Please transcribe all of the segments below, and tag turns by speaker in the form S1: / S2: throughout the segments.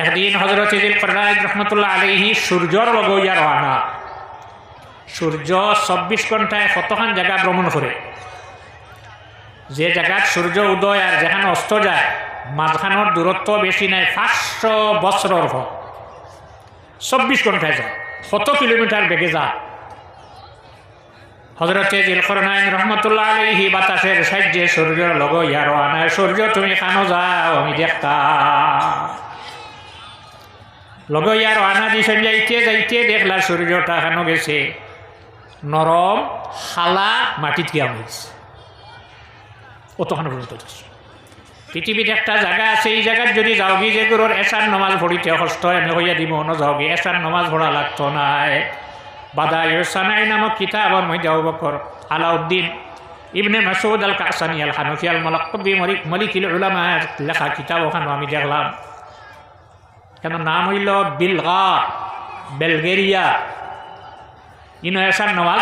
S1: একদিন হযরত যুলকারনাইন রহমতুল্লাহ আলাইহি সূর্যর লগইয়া রওনা। সূর্য 24 ঘন্টায় কতখান জায়গা ভ্রমণ করে। যে জায়গায় সূর্য উদয় আর যেখানে অস্ত যায় মাঝখানোর দূরত্ব বেশি নাই, 500 বছরের হয়। 24 ঘন্টায় যায়, কত কিলোমিটার বেগে যায়। হযরত যুলকারনাইন রহমতুল্লাহ আলাইহি বাতাসের সাহায্যে সূর্যের লগইয়া রওনা। সূর্য তুমি খানো যাও, আমি দেখতাম। লগইয়া রওনা দিছেন, যাইতে যাইতে দেখলা সূর্যটা খানো গেছে নরম খালা মাটিত গিয়া হয়েছে। অতখানো পর্যন্ত পৃথিবীতে একটা জায়গা আছে, এই জায়গার যদি যাওগি যে গুরুর এশার নমাজ পড়িতে কষ্ট এমনি হইয়া দিব ন যাওগি, এশার নমাজ পড়া লাগতো নাই। বাদায়ুসানাই নামক কিতাবর মধ্যে আবু বকর আলাউদ্দিন ইবনে মাসউদ আল কাসানি আল হানফি আল মালাক্কবি মালিকুল উলামা লেখা কিতাব ওখানে আমি দেখলাম। কেন নাম হইল বিলগা, বেলগেরিয়া। ইনো এশার নমাজ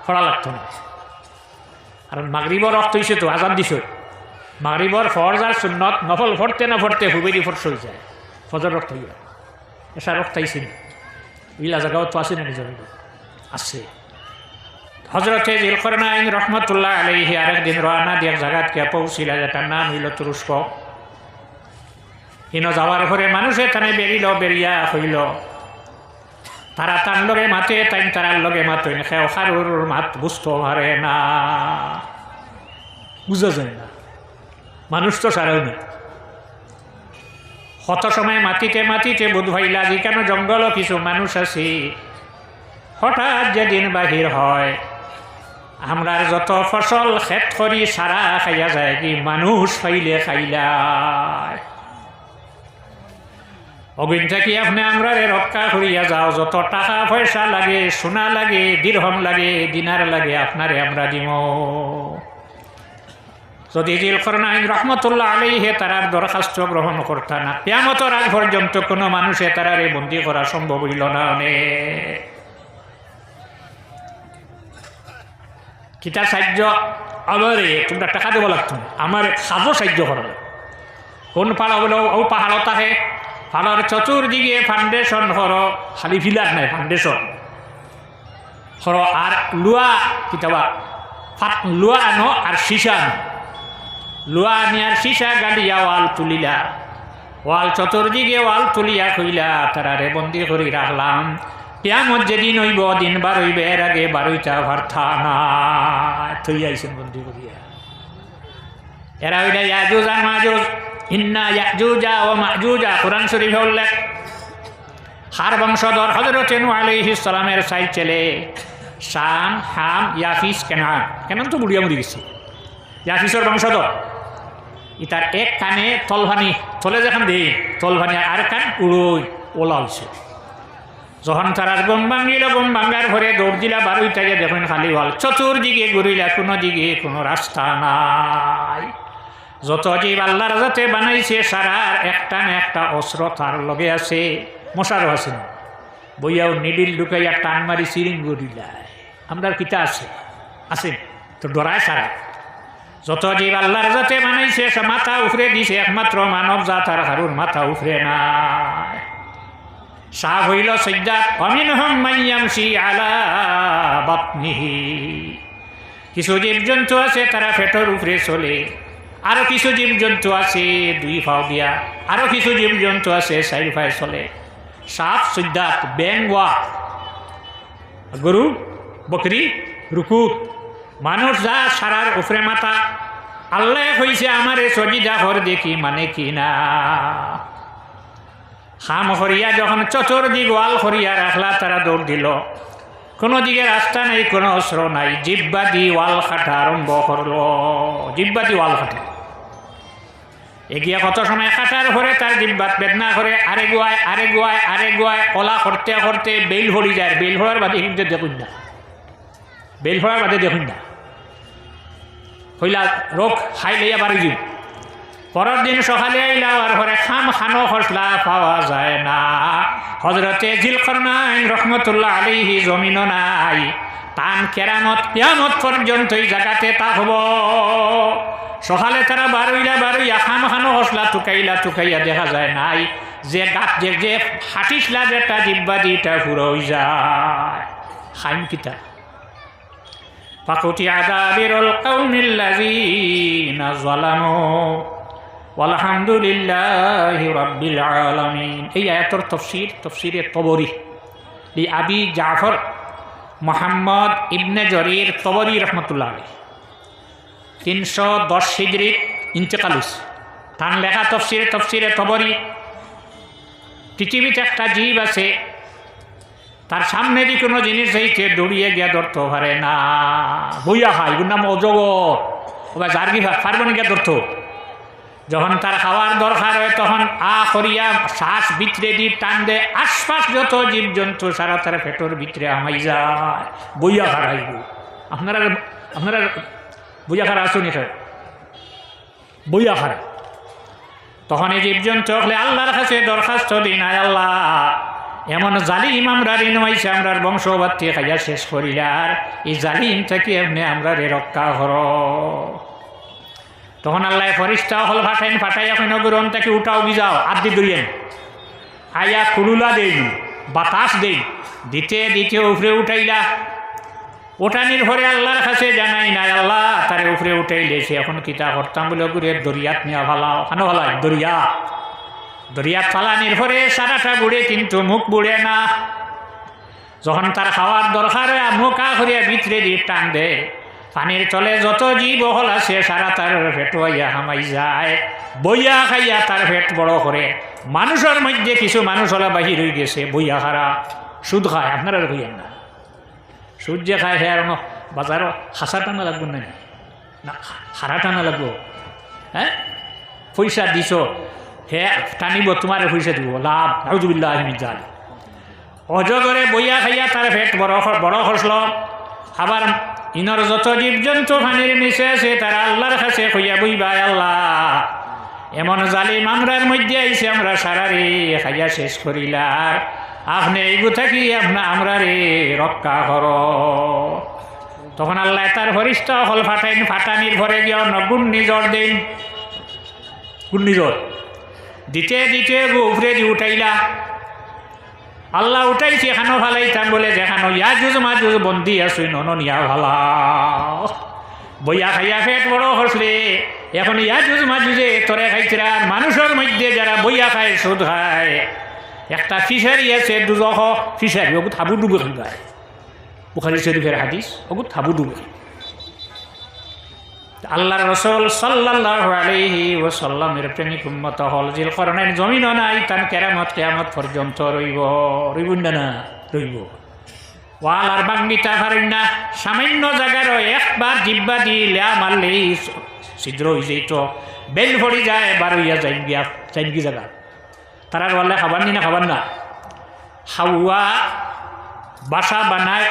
S1: পড়া লাগতো না। আর মাগরিবর রক্ত হয়েছে তো আজান দিছ, মাগরিবর ফরজ আর সুন্নত নফল ফরতে না ফরতে হুবেরি ফরস হয়ে যায়, ফজর রক্ত হইয়া এশার রক্ত আইসি না। ইলা জায়গাও তো আসে না, নিজের আছে। হযরত যুলকারনাইন রহমতুল্লাহ আলাইহি আরেকদিন রওনা দিয়ে জায়গাত কে পৌঁছিলা, যেটার নাম হইল তুরস্ক। হিনো যাওয়ার পরে মানুষে তানে বেরিল, বেরিয়া হইল তারা তার লগে মাতে, তাই তারার লগে মাতইন খেও খারুর মাত বুঝতে পারে না, বুঝা যায় না। মানুষ তো সারাও নেই। কত সময় মাতিতে মাতিতে বুধ ভাইলা যে কেন জঙ্গলও কিছু মানুষ আছে। হঠাৎ যেদিন বাহির হয় আমরা যত ফসল খেত করি সারা খাইয়া যায় কি মানুষ খাইলে খাইলায়। অগিনটা কি আপনি আমরা রক্ষা করিয়া যাও, যত টাকা পয়সা লাগে, সোনা লাগে, দিরহম লাগে, দিনার লাগে, আপনারে আমরা দিব। যদি যুলকারনাইন রহমতুল্লাহ আলাইহি তারার দরখাস্ত গ্রহণ করতা না, কিয়ামতের আগ পর্যন্ত কোনো মানুষে তারারে বন্দী করা সম্ভব হইল না। অনেক কিতা সাহায্য আমারে তোমরা টাকা দেব লাগতো, আমার সাজো সাহায্য করা। কোন পাড়া বলে ও পাহাড় থাকে, পাহাড়ের চতুর্দিকে ফাউন্ডেশন হর, খালি ফিলার নাই, ফাউন্ডেশন হর। আর লুয়া কিতাবা লুয়া আনো আর সীসা আনো, লুয়া আনি আর সীসা গালিয়া ওয়াল তুলিলা, ওয়াল চতুর্দিকে ওয়াল তুলিয়া কইলা তারারে বন্দি করি রাখলাম। কিয়ামত যেদিন হইব দিন বার হইবে, এর আগে বারোইটা ভার্থা না থই আইসেন বন্দি করিয়া। এরা হইলা ইয়াজুজ আর মাজুজ। ইন্না ইয়াজুজা ও মাজুজা কোরআন শরীফে উল্লেখ। হার বংশধর হযরত নূহ আলাইহিস সালামের 6 ছেলে শাম, হাম, ইয়াফিস, কেনান। কেনান তো বুড়িয়া মরি গেছে, ইয়াফিসের বংশধর। ইতার এক কানে তলভানি, তলে যেখান দেই তলভানি, আর কান উড়ই ওলা হয়েছে। যখন তারা গম ভাঙিল, গম ভাঙার ঘরে দৌড় দিলা, বারোইটাকে দেখেন খালি হল, চতুর্দিকে ঘুরিলা, কোনো দিকে কোনো রাস্তা নাই। যত জীব আল্লাহর যাতে বানাইছে সারার একটা না একটা অস্ত্র তার লগে আছে, মশারও আছে না, বইয়াও নিডিল ঢুকাইয়া টান মারি সিরিং গড়িলায়। আমরা কিতা আছে আছে তো ডরায় সারা। যত জীব আল্লাহর যাতে বানাইছে সে মাথা উফরে দিছে, একমাত্র মানব জাত আর হারুর মাথা উফরে নাই। সাপ হইল সজ্জাত। অমিনহুম মাইয়ামশি আলা বাতনিহি। কিছু জীবজন্তু আছে তারা পেটের উপরে চলে, আরো কিছু জীবজন্তু আছে 2 পাও দিয়া, আরো কিছু জীবজন্তু আছে 4 পায়ে চলে। সাপ, সজ্জাত, ব্যাং, ওয়া, গরু, বকরি, রুকুত, মানুষ যা সারার উপরে মাথা। আল্লাহ হইছে আমারে সজিদা হর দেখি মানে কি না। হাম হরিয়া যখন চতুর্দিক ওয়াল হরিয়া রাখলা, তারা দৌড় দিল। কোনো দিকে রাস্তা নেই, কোনো অস্ত্র নাই, জিব্বা দি ওয়াল খাটা আরম্ভ করল। জিব্বা দি ওয়াল খাটা এগিয়া কত সময় খাটার পরে তার জিব্বাত বেদনা করে, আরে গুয়ায় আরে গুয়ায় আরে গুয়ায়, ওলা করতে করতে বেল ভরি যায়। বেল ভরার বাদে কিন্তু দেখুন না, বেল ভরার বাদে দেখুন না, হইলা রোগ খাই লইয়া বাড়ি দিব। পরের দিন সকালে আইলা, আর ঘরে খাম খানো খসলা পাওয়া যায় না। হযরতে যুলকারনাইন রহমতুল্লাহ আলাইহি জমিন নাই, টান কেরামত কিয়ামত পর্যন্ত এই জায়গাতে থাকব। সকালে তারা বারইলা খাম খানো খসলা টুকাইয়া দেখা যায় নাই। যে গাত যে হাঁটিসলা যেটা জিব্বা দিটা পুরো হয়ে যায় খাইম কিতা ফাকুতি আদাবিরুল কওমিল্লাযীনা যালামু আলহামদুলিল্লাহি রাব্বিল আলামিন। এই আয়াতের তফসিরে তবরি লি আবি জাফর মোহাম্মদ ইবনে জরির তবরি রহমতুল্লাহ আলাইহি 310 হিজরিত ইন্তেকাল হইছে। তার লেখা তফসিরে তবরি পৃথিবীতে একটা জীব আছে তার সামনে দিয়ে কোনো জিনিস হইতে দৌড়িয়ে গিয়া ধরতে পারে না, বইয়া খায়, এগুলোর নাম অজগর। ওবা জার্গি পারবো না গিয়া ধরতো। যখন তার খাওয়ার দরকার হয় তখন করিয়া শ্বাস ভিতরে দিয়ে টান দেয়, আশপাশ যত জীবজন্তু সারা তার পেটের ভিতরে আমাই যায়, বইয়া খারাইব। আপনারা বইয়া খারা আসুন এখানে, বইয়া খারা। তখন এই জীবজন্তু হলে আল্লাহর কাছে দরখাস্ত দিন, আয় আল্লাহ এমন জালিম আমরা ঋণ হয়েছে আমরার বংশবাদী খাইয়া শেষ করিলার, এই জালিম থেকে এমনি আমরা রক্ষা কর। তখন আল্লাহ ফরিস্তা হল ফাটাইয়া কোনো গ্রহণ থেকে উঠাও গিজাও আদি দইয়েন আয়া কুলুলা দেই বাতাস দেই দিতে উপরে উঠাইলা। ওঠানির ভরে আল্লাহর কাছে জানাই নাই, আল্লাহ তারে উপরে উঠাইলে সে এখন কিতা করতাম বলে ঘুরে দরিয়াত নিয়ে ভালাও খানো ভালাই দরিয়াত ফালানির ভরে সারাটা বুড়ে কিন্তু মুখ বুড়ে না। যখন তার খাওয়ার দরকার মুখ করিয়া ভিতরে দিয়ে টান দেয়, পানির তলে যত জীব হল আছে সারা তার পেট হইয়া হামাই যায়, বইয়া খাইয়া তার পেট বড় করে। মানুষের মধ্যে কিছু মানুষ হলা বাহির হয়ে গেছে বইয়া খারা সুদ খায়, আপনারা হইয়েন না সুদ যে খায় সে আর বাজারও খাসা টানা লাগবো না, খারা টানা লাগবো। হ্যাঁ পয়সা দিছ হে টানিব, তোমার পয়সা দিব লাভ নাউজুবিল্লাহ মিন যালিক। অজগরে বইয়া খাইয়া তার পেট বড় খসল। আবার ইনর যত জীবজন্তু পানির নিচে আছে তারা আল্লাহর কাছে কইয়া বইবা, আল্লাহ এমন জালিম আমরার মধ্যে আইছে আমরা সারা রে খাইয়া শেষ করিলার, আপনি এইগু থাকি আমরা রে রক্ষা কর। তখন আল্লাহ তার ফরিস্তা হল ফাটানির ভরে গিয়া ঘূর্ণিঝড় দেন, ঘূর্ণিঝড় দিতে উপরে দিয়ে উঠাইলা। আল্লাহ উঠাইছে এখানো ভালাইতাম বলে যেখানো ইয়াজুজ মাজুজ বন্দি আসুই ননিয়া ভালা বইয়া খাইয়া পেট বড় হসলে এখন ইয়াজুজ মাজুজে তোরে খাইছিরা। মানুষের মধ্যে যারা বইয়া খায় সুদ খায়, একটা ফিশারি আছে দুজহ ফিশারি, ওগুলো হাবু ডুবে খায়, বুখারী শরীফের হাদিস, ওগুলো হাবু ডুবে। আল্লাহর রাসূল সাল্লাল্লাহু আলাইহি ওয়াসাল্লামের প্রেমিক উম্মত হল জিলকরনাইন জমিন নাই তান কিয়ামত পর্যন্ত রইব না রইব। ওয়াল আর বাঙ্গিতা পারেন না, সামান্য জায়গারও একবার জিব্বা দিলে মারলেই ছিদ্র হয়ে যেত, বেল পড়ি যায় বার হইয়া যাইন গি জায়গা। তারা বললে খাবার নি না খাবার না। হাওয়া বাসা বানায়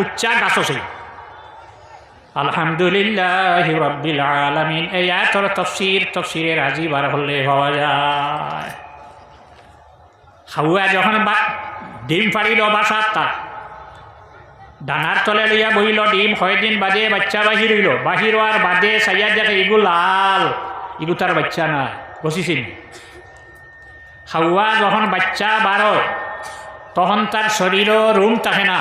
S1: উচ্চা গাছ আছে। আলহামদুলিল্লাহি রাব্বিল আলামিন এই আয়াতের তফসিরে রাজি বার হলে পাওয়া যায়। হাওয়া যখন ডিম পাড়িল বাসার তার ডানার তলে লইয়া বইল, ডিম 6 দিন বাদে বাচ্চা বাহির হইল, বাহির হওয়ার বাদে সাইয়া দেখে ইগু লাল, ইগু তার বাচ্চা না বসিছিল। হাওয়া যখন বাচ্চা বার হয় তখন তার শরীরও রুম থাকে না,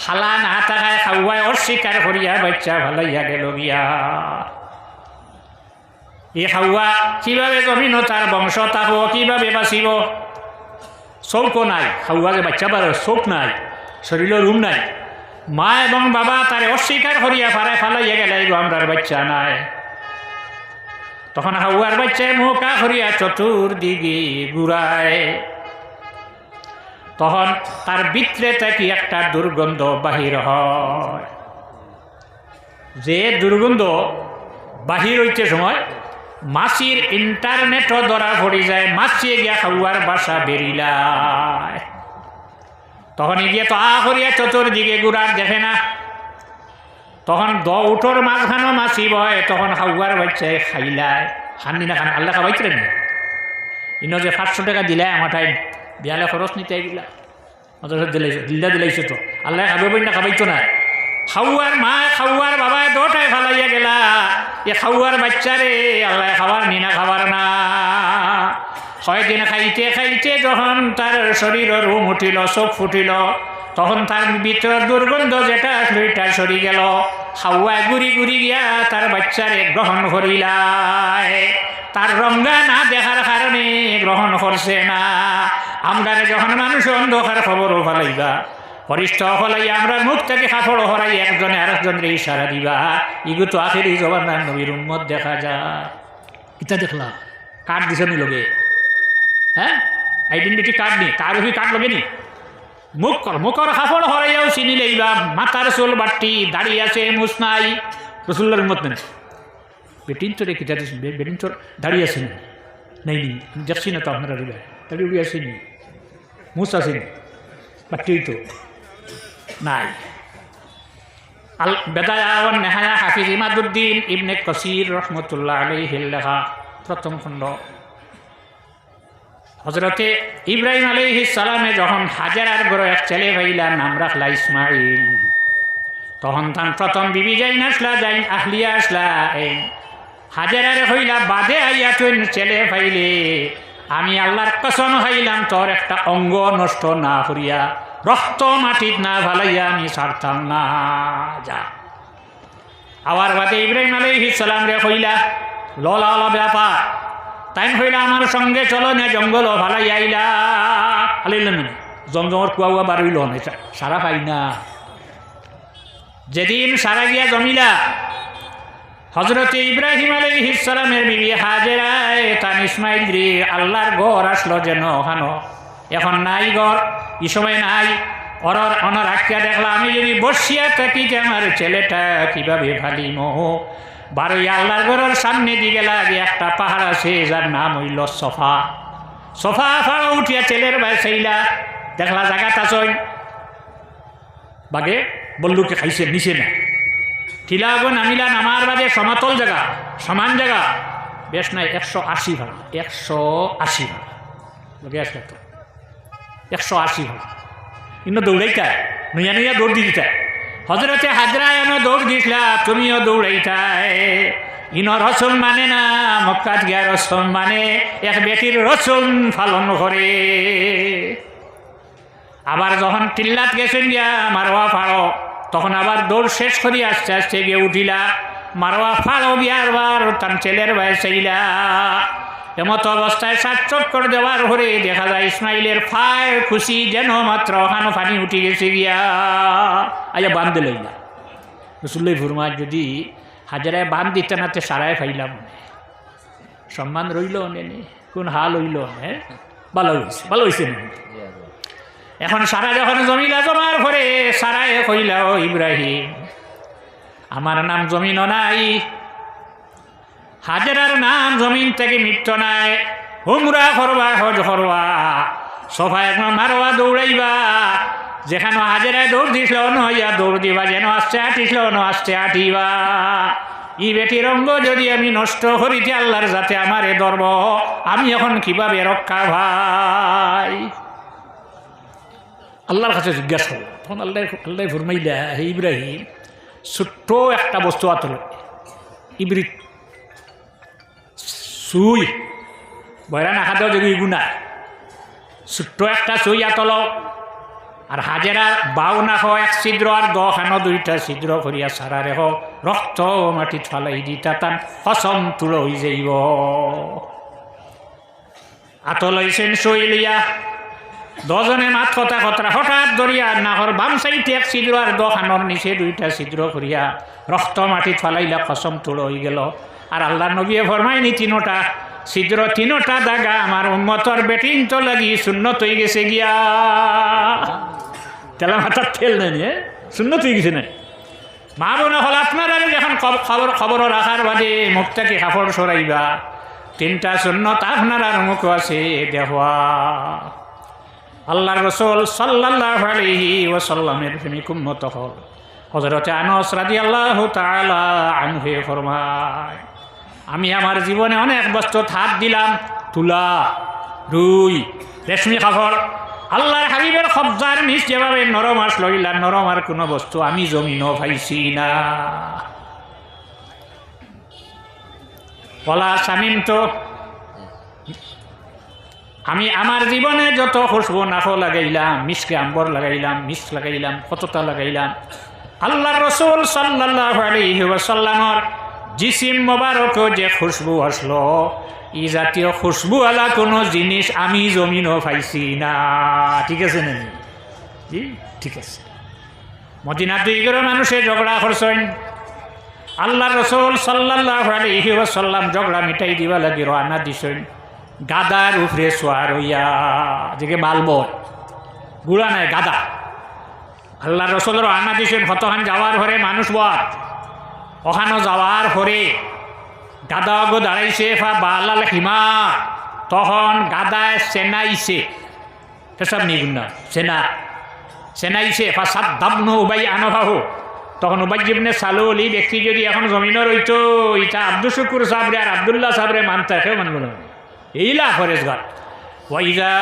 S1: হালা না থাকায় হাওয়ায় অস্বীকার করিয়া বাচ্চা ভালাইয়া গেল গিয়া। এই হাওয়া কিভাবে জমিন তার বংশ থাকব, কিভাবে বাঁচিব? চৌকো নাই, হাওয়া যে বাচ্চা বার চোখ নাই, শরীরের রুম নাই, মা এবং বাবা তারে অস্বীকার করিয়া ফালাইয়া গেলে আমরার বাচ্চা নাই। তখন হাওয়ার বাচ্চায় মুখা করিয়া চতুর্দিকে ঘুরায়, তখন তার ভিতরে থেকে একটা দুর্গন্ধ বাহির হয়। যে দুর্গন্ধ বাহির হইতে সময় মাছির ইন্টারনেটও ধরা পড়ে যায়, মাছিয়ে গিয়া হাওয়ার বাসা বেরিলায়। তখন গিয়ে তো করিয়া চতুর্দিকে ঘুরার দেখে না, তখন উঠোর মাঝখানো মাছি বয়, তখন হাওয়ার বাচ্চায় খাইলায়। খাননি না খান আল্লাহ খাওয়াইছিলেন না, ইনো যে 500 টাকা দিলাই আমার টাইম বিয়ালে খরচ নিতে গেলা দিলাইছে তো আল্লাহ খাবে না, খাবাইতো না। খাওয়ার মা খাওয়ার বাবা দোটায় ফালাইয়া গেলা, এ খাওয়ার বাচ্চারে আল্লাহ খাবার নি না খাবার না। কয়েকদিন খাইতে খাইতে যখন তার শরীরের রুম উঠিল, চোখ ফুটিল, তখন তার ভিতর দুর্গন্ধ যেটা আসলো এটা সরি গেল। হাওয়ায় ঘুরি ঘুরি গিয়া তার বাচ্চারে গ্রহণ করিলায়। তার রঙ্গা না দেখার কারণে গ্রহণ করছে না। আমরা যখন মানুষ অন্ধকার খবরও ফলাইবা, পরিষ্ঠ ফলাইয়া আমরা মুখ থেকে কাপড় হরাই একজনে আরেকজনের ইশারা দিবা, ইগু তো আখেরি জবানার নবীর উম্মত দেখা যায়। এটা দেখলা কার্ড দিছে নি লগে, হ্যাঁ আইডেন্টিটি কার্ড নি, তার উপরে কার্ড লগে নি, মুখর কাপড় হরাইয়াও চিনি লইবা, মাথার চুল বাট্টি দাঁড়িয়ে আছে, মুছ নাই, রসুল্লার উম্মত না। বেটিন তো রেখে যাচ্ছি, বেটিন তো দাঁড়িয়ে আছে না, নেই নি, আমি যাচ্ছি না তো আপনারা রিবা দাঁড়িয়ে উড়ে আসেনি, মুছ আসেনি, বাট্টি তো নাই। আল বেদায়া ওয়ান নেহায়া হাফিজ ইমাদুদ্দিন ইবনে কাসির রহমতুল্লাহ আলাইহির লেখা প্রথম খণ্ড। হযরতে ইব্রাহিম আলাইহিস সালামে যখন হাজারার ঘরে এক ছেলে ভাইলা নাম রাখলা ইসমাইল, তখন তার প্রথম বিবি যাইন আসলা, যাইন আহলিয়া আসলা, এই হাজারারে হইলা বাদে আইয়া তুই ছেলে ভাইলে আমি আল্লাহর কসম খাইলাম তোর একটা অঙ্গ নষ্ট না করিয়া, রক্ত মাটিত না ভালাইয়া আমি ছাড়তাম না, যা। আবার বাদে ইব্রাহিম আলাইহিস সালাম রে কইলা ললা ব্যাপার, তাই কইলা আমার সঙ্গে চলো না জঙ্গল ভালাই আইলা, আলাইলেন জমজমর কুয়া উয়া বার হইল না, সারা পাই না। যেদিন সারা গিয়া জমিলা, হযরতে ইব্রাহিম আলাইহিস সালামের বিবি হাজেরায় তান ইসমাইল রে আল্লাহর ঘর আসলো যেন ওখানো, এখন নাই ঘর, এই সময় নাই, অনর আটকা দেখলা আমি যদি বসিয়া থাকি যে আমার ছেলেটা কিভাবে ফালিম। বারোই আল্লাহর ঘরের সামনে দিকে লাগে একটা পাহাড় আছে যার নাম হইল সফা। সফা ফাড়া উঠিয়া ছেলের বাইসাইলা দেখলা জায়গাটা চই বাগে বল্লুকে খাইছে নিচে না, ঠিলাগো নামিলা, নামার বাদে সমতল জায়গা, সমান জায়গা, বেশ নাই 180 ভাড়া, 180 ভাড়া লগে আসলে তো 180 ভাড়া, ইনো দৌড়াইতায় নুইয়া নুইয়া দৌড় দি দিতায়। হযরতে হাজরা এনো দৌড় দিছিলা, তুমিও দৌড়াইতায়। ইনো রসম মানে না, মক্কাত গিয়া রসম মানে এক বেটির রসম পালন করে। আবার যখন টিল্লাত গেছেন গিয়া মারোয়া ফাড়ো, তখন আবার দৌড় শেষ করি আস্তে আস্তে গিয়ে উঠিলা, মারোয়া ফাড়ো বিয়ার বার তার ছেলের বয়সাইলা। এমত অবস্থায় 7 চক্কর দেওয়ার পরে দেখা যায় ইসমাইলের ফায় খুশি যেন মাত্র ওখানো পানি উঠে গেছে গিয়া, আইয়া বান দিল না। রসুল্লাহ ফুরমায় যদি হাজারায় বান দিতে নাতে সারায় ফাইলাম, সম্মান রইল নেনে, কোন হাল হইল, হ্যাঁ ভালো হয়েছে, ভালো হয়েছে না। এখন সারা যখন জমিলা জমার পরে সারায় কইলা, ও ইব্রাহিম আমার নাম জমিনও নাই, হাজারার নাম জমিন থেকে মৃত্যু নাই, হুমরা করবা, হজ করবা, সফা এখন মারবা, দৌড়াইবা, যেখানে হাজারায় দৌড় দিছিল নইয়া দৌড় দিবা, যেন আস্তে আটিছিল আস্তে আটিবা। ই বেটির অঙ্গ যদি আমি নষ্ট করিতে আল্লাহর যাতে আমারে ধরব, আমি এখন কিভাবে রক্ষা ভাই? আল্লাহর কাছে জিজ্ঞাসা করল, তখন আল্লাহ ফরমাইলা, হে ইব্রাহিম ছোট্ট একটা বস্তু আতল, ইবরিত সুই বয়রা না খাদেও যদি গুণা, ছোট্ট একটা সুই আতল, আর হাজেরার বাউ না হয় 1 ছিদ্র আর 2 ছিদ্র করিয়া সারা রেখ রক্ত মাটিত ফালাই দিতা তান কসম তুলো হয়ে যাইব। আতল হইছেন সুই লইয়া, 10 জনে মাত কথা হঠাৎ ধরিয়া নাহর বাম সাইডে 1 ছিদ্র আর 2 নিচে 2 ছিদ্র করিয়া রক্ত মাটিত ফালাইলা, কসম তুলো হয়ে গেল। আর আল্লাহ নবীয়ে ফরমায়নি 3টা ছিদ্র 3টা দাগা আমার উম্মতর বেটিন তো লাগি সুন্নত হয়ে গেছে গিয়া, তেলা মাথার তেল নেই, সুন্নত হয়ে গেছে না। মা বোনা হল আপনারা যখন খবর রাখার বাদে মুখটাকে কাপড় সরাইবা, 3টা সুন্নত আপনার আর মুখ আছে দেখবা। আল্লাহর রাসূল সাল্লাল্লাহু আলাইহি ওয়াসাল্লামের প্রেমিক উম্মত হল হযরতে আনাস রাদিয়াল্লাহু তাআলা আনহু ফরমায়, আমি আমার জীবনে অনেক বস্তু হাত দিলাম, তুলা, রুই, রেশমি কাপড়, আল্লাহর হাবিবের কবজার নিচ যেভাবে নরম আসলো, ইলা নরম আর কোনো বস্তু আমি জমিনও পাইছি না। বলা সামিম তো আমি আমার জীবনে যত খুশবু নাফো লাগাইলাম, মিশকে আম্বর লাগাইলাম, মিশ লাগাইলাম, কতটা লাগাইলাম, আল্লাহর রাসূল সাল্লাল্লাহু আলাইহি ওয়াসাল্লামর জিসিম মোবারক যে খুশবু আসলো, এই জাতীয় খুশবুওয়ালা কোনো জিনিস আমি জমিনও পাইছি না। ঠিক আছে না? জি ঠিক আছে। মদিনা দুই করে মানুষে ঝগড়া করছেন, আল্লাহর রাসূল সাল্লাল্লাহু আলাইহি ওয়াসাল্লাম ঝগড়া মিটাই দিবা লাগি রওনা দিছেন গাদার উপরে সোয়ার হইয়া, যেকে মালবর গুড়া নাই গাদা। আল্লাহর রাসূল রওনা দিছেন কতখান যাওয়ার পরে মানুষ বর ওখানো যাওয়ার পরে গাদা গো দাঁড়াইছে ফা বালাল হিমা, তখন গাদায় সেনাইছে সেসব নিগুণ না সেনাইছে ফা সাত দাবন উবাই আনভাহু, তখন উবাই ইবনে সালুল এই ব্যক্তি যদি এখন জমিনের হইতো, ইটা আব্দুল শুকুর সাবরে আর আব্দুল্লাহ সাবরে মানতে কেউ মানব না। এইলা ফরেজগার ওয়াইজা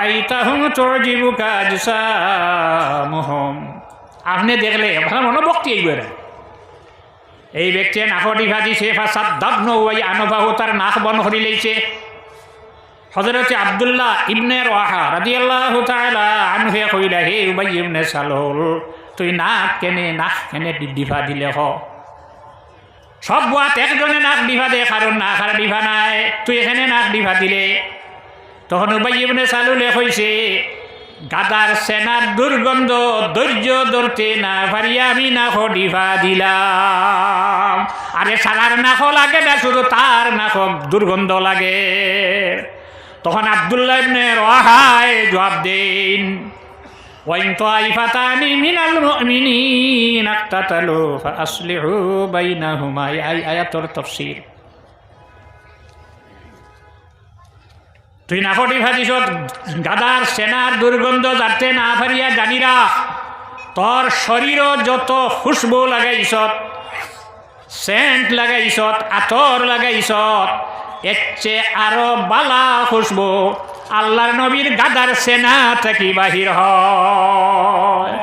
S1: আইতাহুম তুজিবুকা আজসামুহুম, আপনি দেখলে আপনার মনোভক্তি এইবারে এই ব্যক্তি নাকটি ভাজিছে ফাসাদ দাবন ওয়াই আনবাহু, তার নাক বন করি লইছে। হযরত আব্দুল্লাহ ইবনে রাওয়াহা রাদিয়াল্লাহু তাআলা আনহু কইলা, হে উবাই ইবনে সালুল, তুই নাক কেনে ডিভা দিলে হ? সব বাত একজনে নাক ডিভা দে, কারণ না খার ডিভা নাই, তুই এখানে নাক ডিভা দিলে। তখন উবাই ইবনে সালুলে কইছে, গাদার সেনার দুর্গন্ধ ধৈর্য ধরতে না পারিয়া আমি নাক ডিভা দিলাম। আরে সারার নাক লাগে না, শুধু তার নাক দুর্গন্ধ লাগে। তখন আব্দুল্লাহ ইবনে রাওয়াহায় জবাব দেন, ওয়াইন তাইফাতানি মিনাল মুমিনিনা ইকতাতালু ফাআসলিহু বাইনাহুমা, এই আয়াতের তাফসীর। তুই নাকটি ভাজিস গাদার সেনার দুর্গন্ধ যাতে না পারিয়া জানিরা, তোর শরীর যত খুশবু লাগাইছত, সেন্ট লাগাইছত, আতর লাগাইছত, এর চেয়ে আরো বালা খুশবু আল্লাহর নবীর গাদার সেনা থেকে বাহির হয়।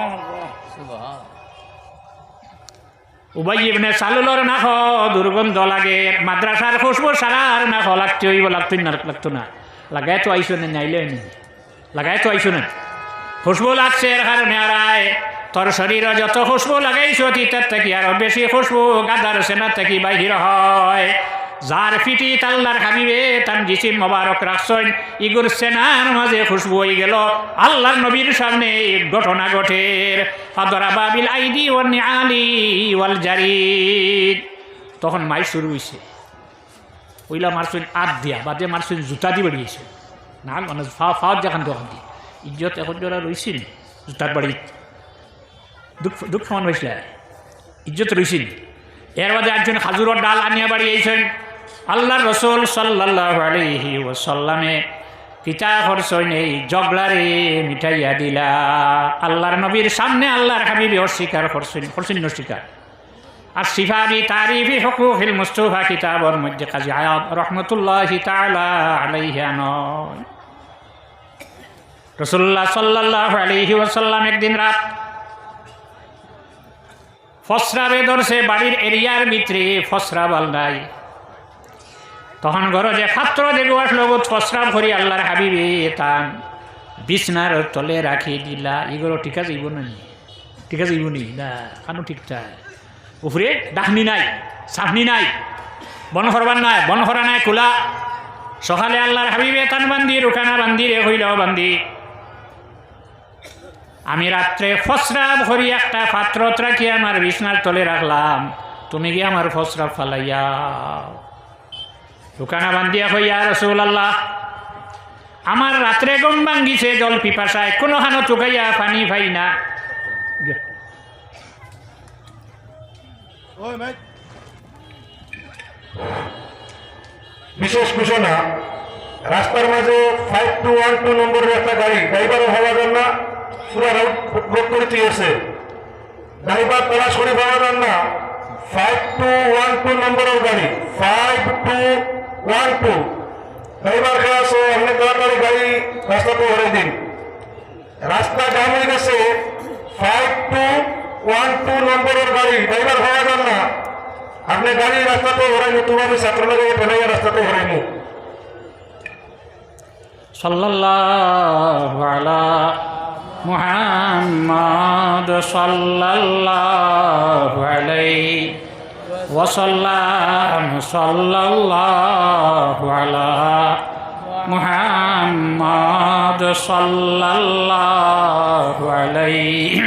S1: উবাই ইবনে সালুলর নাক দুর্গন্ধ লাগে, মাদ্রাসার খুশবু সারার নাক লাগতে হইব, লাগতো না, লাগাই তো আইসো না, নাইলে লাগাই তো আইসো না, খুশবু লাগছে এর কারণে। আরায় তোর শরীর যত খুশবু লাগাইছ তার থেকে আরো বেশি খুশবু গাদার সেনা থেকে বাহির হয়। যার ফিটি আল্লাহর হাবিবে তার জিসিম মোবারক রাখছেন, ইগুর সেনার মাঝে খুশবু হয়ে গেল। আল্লাহর নবীর সামনে ঘটনা ঘটে, ফাদরাবা বিল আইদি ওয়ান নিআলি ওয়াল জারিদ, তখন মাই শুরু হইছে। ওইলা মারছেন আট দিয়া, বাদে মারছেন জুতা দিয়ে বেরিয়েছে না, মানে ফাওয়ার যেখান তখন দিয়ে ইজ্জত এখন যারা রয়েছিল জুতার বাড়ি দুঃখ সমান হয়েছিল, ইজ্জত রয়েছিল। এর বাদে একজন খাজুরের ডাল আনিয়া বাড়িয়েছেন। আল্লাহর রাসূল সাল্লাল্লাহু আলাইহি ওয়াসাল্লামে কিতা করছেন, এই জগলারে মিঠাইয়া দিলা। আল্লাহর নবীর সামনে আল্লাহর হাবিবে অস্বীকার করছেন অস্বীকার। আর সিফাবি তারিফি হুকুকিল মুস্তাফা কিতাবের মধ্যে কাজী আয়াদ রাহমাতুল্লাহি তাআলা আলাইহি নয়, রাসূলুল্লাহ সাল্লাল্লাহু আলাইহি ওয়াসাল্লাম একদিন রাত ফসরাবে ধরছে, বাড়ির এরিয়ার ভিতরে ফসরা বাল নাই। তখন ঘরে যে ছাত্র দেখো আসলো, ফসরা ভরি আল্লাহর হাবিবে তান বিছনার তলে রাখি দিলা। এগুলো ঠিক আছে ঠিক আছে না কানো ঠিকঠাক, উপরে ডাকনি নাই, সাফনি নাই, বন করবার নাই, বন করা নাই খোলা। সকালে আল্লাহর হাবিবে তান বান্দি রুকানা বান্দি রে হইলাও বান্দি, আমি রাত্রে ফসরা ভরি একটা পাত্র রাখি আমার বিছনার তলে রাখলাম, তুমি কি আমার ফসরা ফালাইয়া? রুকানা বান্দিয়া হইয়া, রাসূলুল্লাহ আমার রাত্রে গম ভাঙ্গিছে, জল পিপাসায় কোনোখানো চুকাইয়া পানি পাই না।
S2: বিশেষ ঘোষণা, রাস্তার মাঝে 5212 নম্বরের একটা গাড়ি, ড্রাইভারও হওয়া যান না, পুরা রোড করে দিয়েছে, ড্রাইভার তারা সরে পাওয়া যান না। 5212 নম্বরের গাড়ি, 5212 ড্রাইভার খেয়ে আছে, আপনি তাড়াতাড়ি গাড়ি রাস্তাতে হরে দিন। রাস্তা জাম হয়ে গেছে, 5212 নম্বরের গাড়ি, ড্রাইভার হওয়া যান না, আপনি গাড়ি রাস্তাতে হরাইনি, তুমি আমি ছাত্র লাগে ফেলাইয়া রাস্তাতে হরাইনি।
S1: সাল্লাল্লাহু আলা মুহাম্মাদ সাল্লাল্লাহু আলাইহি ওয়াসাল্লাম সাল্লাল্লাহু আলা মুহাম্মাদ সাল্লাল্লাহু আলাইহি।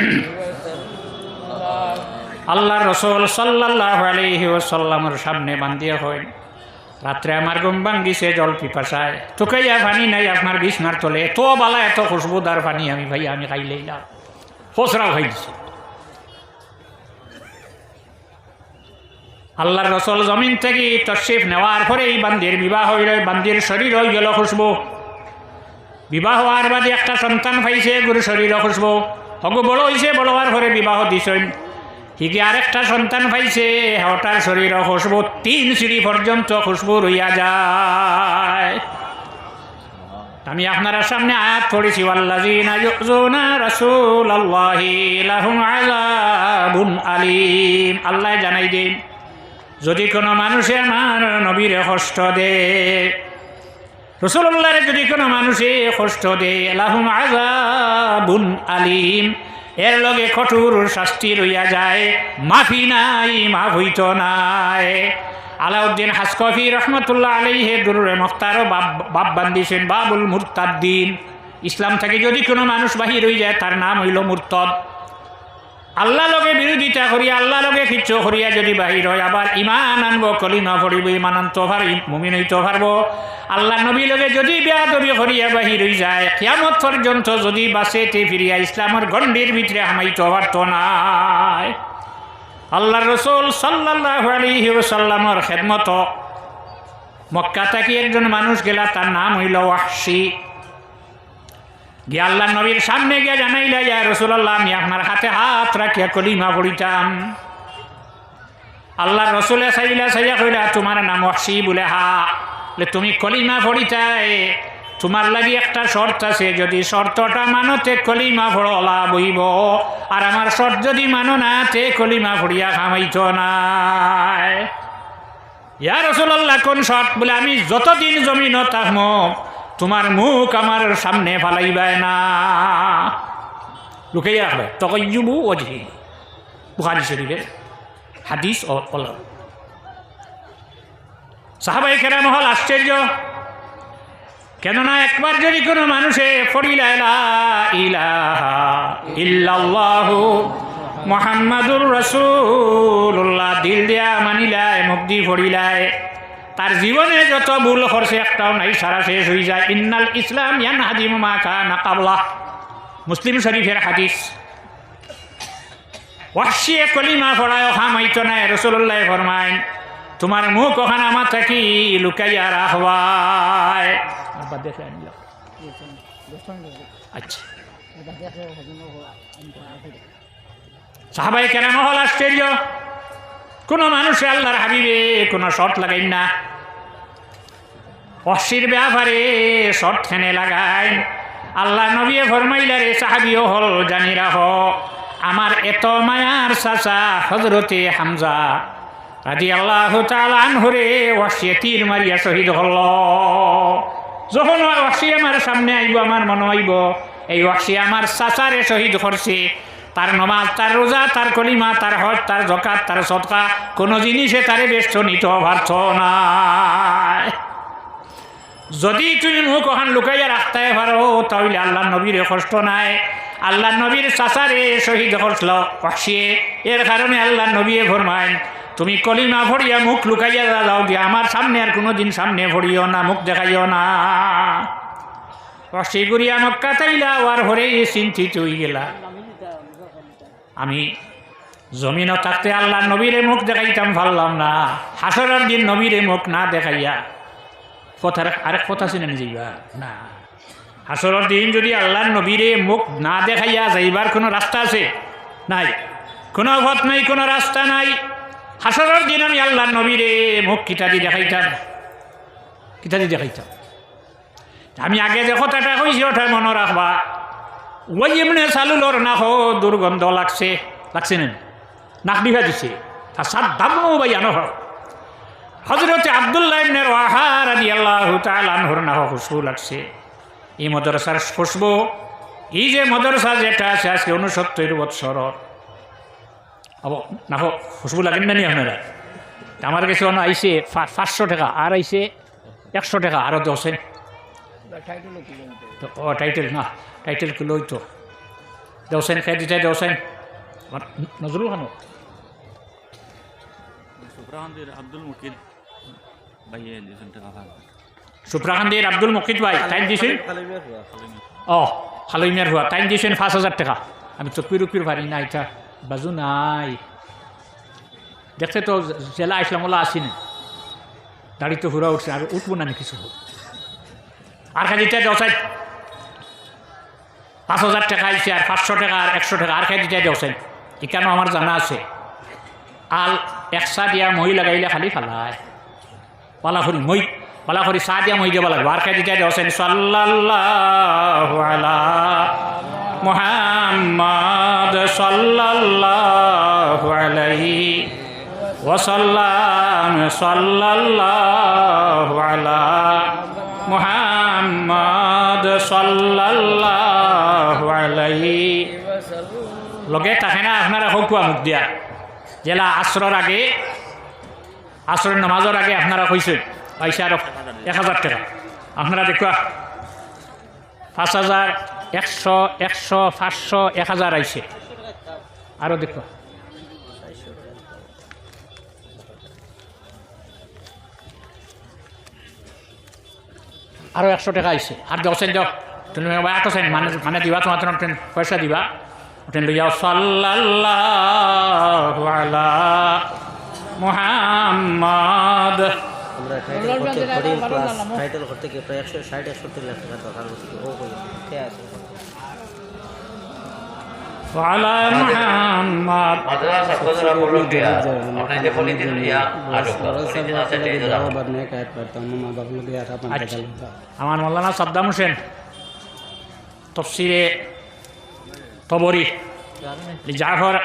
S1: আল্লাহ রসুল সাল্লাল্লাহু আলাইহি ওয়াসাল্লামের সামনে বান্ধিয়া হয়, রাত্রে আমার ঘুম ভাঙ্গিছে জল পিপাসায়, তোকাইয়া পানি নাই আপনার বিছনার তলে, এত বালা এত খুশবুদার পানি আমি ভাই আমি খাইলেই না, খসরাও খাই দিছি। আল্লাহর রসুল জমিন থেকে তশরিফ নেওয়ার পরে এই বান্দির বিবাহ হইল, বান্দির শরীর হয়ে গেল খুশবু। বিবাহ হওয়ার বাদে একটা সন্তান পাইছে, গুরু শরীর খুশবু, হগু বড় হয়েছে, বড় হওয়ার পরে বিবাহ দিছেন, হিগে আরেকটা সন্তান পাইছে, হঠাৎ শরীর খুশবু 3 সিঁড়ি পর্যন্ত খুশবু রইয়া যায়। আমি আপনারা সামনে আয়াত পড়েছি, ওয়াল্লাযীনা ইউযুনা রাসূলাল্লাহি লাহুম আযাবুন আলীম। আল্লাহ জানাই দেন, যদি কোনো মানুষে আমার নবীরে কষ্ট দে, রাসূলুল্লাহরে যদি কোনো মানুষে কষ্ট দে, লাহুম আযাবুন আলীম, এর লগে কঠোর শাস্তি রইয়া যায়, মাফি নাই, মাফ হইত নাই। আলাউদ্দিন হাসকফি রহমতুল্লাহ আলাইহি দুরুরে মুখতারও বাব বান্দিছেন, বাবুল মুরতাদ্দিন। ইসলাম থেকে যদি কোনো মানুষ বাহির হয়ে যায় তার নাম হইল মুরতাদ। আল্লাহ লগে বিরোধিতা করিয়া, আল্লাহ লগে কিচ্ছু করিয়া যদি বাহির হয়, আবার ইমান আনবো, কলিমা পড়িব, ইমান আনতে পারব, মুমিন হইতে পারবো। আল্লাহ নবী লগে যদি বেয়াদবি করিয়া বাহির হয়ে যায়, কিয়ামত পর্যন্ত যদি বাঁচেতে ফিরিয়া ইসলামের গণ্ডির ভিতরে হামাইতে পারত নাই। আল্লাহ রসুল সাল্লাল্লাহু আলাইহি ওয়াসাল্লামের খেদমত মক্কা থেকে একজন মানুষ গেলা, তার নাম হইল ওয়াহশী। গিয়ে আল্লাহ নবীর সামনে গিয়ে জানাইলা, ইয়া রাসূলুল্লাহ, আমি আপনার হাতে হাত রাখিয়া কলিমা পড়িতাম। আল্লাহ রসুলে চাইয়া কইলা, তোমার নাম ওয়াহশী বলে? হা। তুমি কলিমা পড়িতাই, তোমার লাগি একটা শর্ত আছে, যদি শর্তটা মানতে কলিমা পড়লা বইব, আর আমার শর্ত যদি মানো না তে কলিমা পড়িয়া খামাইত নাই। ইয়া রাসূলুল্লাহ, কোন শর্ত? বলে, আমি যতদিন জমিনত থাকবো তোমার মুখ আমার সামনে ফালাইবাই না, লুকাইয়া রাখবে। তাগায়্যুবু ওয়াজহি, বুখারী শরীফের হাদিস ও কলম। সাহাবায়ে কেরাম হল আশ্চর্য, কেননা একবার যদি কোনো মানুষে পড়িলা লা ইলাহা ইল্লাল্লাহু মুহাম্মাদুর রাসূলুল্লাহ, দিল দিয়া মানিলায়, মুখ দিয়ে পড়িলায়, তার জীবনে যত ভুল করছে একটাও নাই, সারা শেষ হয়ে যায়। ইন্নাল ইসলাম ইয়ানহাদিমু মা কানা ক্বাবলাহ, মুসলিম শরীফের হাদিস। ওয়াহশী কলিমা পড়ায় খামাইত নাই, রাসূলুল্লাহ ফরমায়, তোমার মুখ ওখানে আমার থাকি লুকাইয়া রাখবাই। আচ্ছা, সাহাবায়ে কেরাম হল আশ্চর্য, কোন মানুষে আল্লাহর হাবিবে কোন শর্ত লাগাই না, ওয়াহশীর ব্যাপারে শর্ত খেনে লাগায়। আল্লাহ নবী ফরমাইলা, রে সাহাবীও হল জানি রাখো, আমার এত মায়ার চাচা হযরতে হামজা রাদিয়াল্লাহু তাআলা আনহুরে ওয়াহশী তীর মারিয়া শহীদ হল। যখন ওয়াহশী আমার সামনে আইব, আমার মনে হইব এই ওয়াহশী আমার চাচারে শহীদ করছে। তার নমাজ, তার রোজা, তার কলিমা, তার হজ, তার যাকাত, তার সদকা, কোনো জিনিসে তারে ব্যস্ত নিতে পারছ না। যদি তুমি মুখ ওখান লুকাইয়া রাখতে পারো তাহলে আল্লাহ নবীর কষ্ট নাই। আল্লাহ নবীর চাচারে শহীদ করছিল ওয়াহশী, এর কারণে আল্লাহ নবী ফরমায়, তুমি কলিমা ভরিয়া মুখ লুকাইয়া যাও গিয়া, আমার সামনে আর কোনো দিন সামনে ভরিও না, মুখ দেখাইও না। ওয়াহশী গুরিয়া মক্কা তাইলা, আর হরে চিন্তিত হয়ে গেলা, আমি জমিনও থাকতে আল্লাহ নবীরে মুখ দেখাইতাম পারলাম না, হাসরের দিন নবীরে মুখ না দেখাইয়া কথার আরেক কথা শুনে যাইবা না। হাসরের দিন যদি আল্লাহ নবীরে মুখ না দেখাইয়া যাইবার কোনো রাস্তা আছে? নাই, কোনো পথ নাই, কোনো রাস্তা নাই। হাসরের দিন আমি আল্লাহ নবীরে মুখ কিতাদি দেখাইতাম, কিতাদি দেখাইতাম। আমি আগে যে কথাটা কইছি ওটা মনে রাখবা। ওই এমনি চালুলোর নাক দুর্গন্ধ লাগছে, লাগছে না, নাক বিভা দিছে, তার সাত দামও ভাই আনো। হযরতে আব্দুল্লাহ ইবনে রাওয়াহা রাদিয়াল্লাহু তাআলা আনহুর নাক খুশবু লাগছে। এই মাদ্রাসার খুশব, এই যে মাদ্রাসা যেটা আছে আজকে 69 বৎসর না খুশবু লাগেন না নি আপনারা? আমার কাছে অন্য আইসে 500 টাকা, আর আইসে 100 টাকা, আরও দেওছেন। ও টাইটেল না, টাইটেল কিলো তো দেওছেন, খেয়ে দিতে দেওছেন। নজরুল খান
S3: আব্দুল মুকিদ ভাই দিয়েছেন টাকা।
S1: সুপ্রাকান্দির আব্দুল মুকিদ ভাই টাইম দিয়েছেন। ও খালইমিয়ার হুয়া টাইম দিয়েছেন 5000 টাকা। আমি চুপির উপির পারি না, এটা বাজু নাই দেখতে তো জেলা ইসলামলা আসিনি, দাড়ি তো হুরা উঠছে, আর উঠবো না কিছু। আর খাদিটা দেওছেন 5000 টাকা আইছে, আর 500 টাকা, আর 100 টাকা আর খাদিটা দেওছেন। এখানে আমার জানা আছে আল একসা দিয়া মই লাগাইলে খালি ফালায় পালাখরি মই, পালাখরি চা দিয়া মই দিব লাগবে। আর খাদিটা দেওছেন সাল্লাল্লাহু আলা মুহাম্মাদ সাল্লাল্লাহু আলাইহি ওয়াসাল্লাম সাল্লাল্লাহু আলা মুহাম্মাদ সাল্লাল্লাহু আলাইহি। লগে থাকে না আপনারা হকুয়া মুখ দিয়া জেলা আসরের আগে, আসরের নামাজের আগে আপনারা কইছেন পয়সা আরো 1000 টাকা। আপনারা দেখুয়া 5000, 100, 100, 500, 1000 আইছে। আরও দেখো আরও 100 টাকা আইছে। আর দেওছেন দেও, তুমি আটোছেন মানে দিবা, তোমার পয়সা দিবা, ওটেন লইয়াও সাল্লাল্লাহু আলা মুহাম্মাদ।
S4: আমরা টাইটেল করতে গিয়ে প্রায় 160-170 লাখ টাকা দরকার হচ্ছে। ও কে আছে
S1: ওয়ালা মুহাম্মাদ
S5: মাদ্রাসা ছাত্ররা বলুন কি আপনি যে বলি দিন ইয়া আরো
S1: আমার মৌলানা সাদ্দাম হোসেন তফসিরে তবরি জাফর